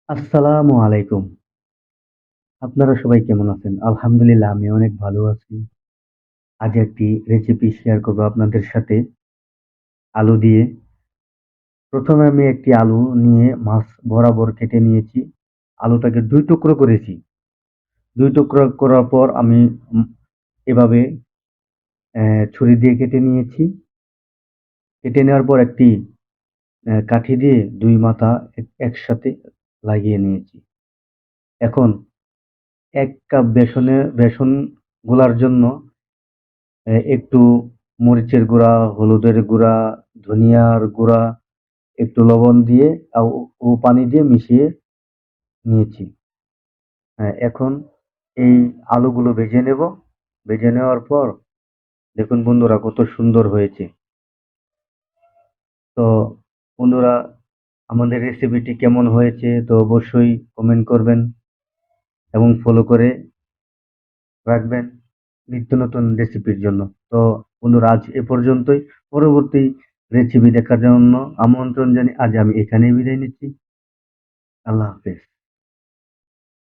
আসসালামু আলাইকুম। আপনারা সবাই কেমন আছেন? আলহামদুলিল্লাহ আমি অনেক ভালো আছি। আজ একটি রেসিপি শেয়ার করব আপনাদের সাথে আলু দিয়ে। ১ম এ আমি একটি আলু নিয়ে মাছ বরাবর কেটে নিয়েছি। আলুটাকে ২ টুকরো করেছি। ২ টুকরো করার পর আমি এভাবে ছুরি দিয়ে কেটে নিয়েছি। কেটে নেওয়ার পর একটি কাঠি দিয়ে ২ মাথা একসাথে লাগিয়ে নিয়েছি। এখন ১ কাপ বেসন গুলার জন্য একটু মরিচের গুঁড়া, হলুদের গুঁড়া, ধনিয়ার গুঁড়া, একটু লবণ দিয়ে ও পানি দিয়ে মিশিয়ে নিয়েছি। এখন এই আলুগুলো ভেজে নেব। ভেজে নেওয়ার পর দেখুন বন্ধুরা কত সুন্দর হয়েছে। তো বন্ধুরা আমাদের রেসিপিটি কেমন হয়েছে তো অবশ্যই কমেন্ট করবেন এবং ফলো করে রাখবেন নিত্য নতুন রেসিপির জন্য। তো বন্ধুরা আজ এ পর্যন্তই। পরবর্তী রেসিপি দেখার জন্য আমন্ত্রণ জানিয়ে আজ আমি এখানেই বিদায় নিচ্ছি। আল্লাহ হাফেজ।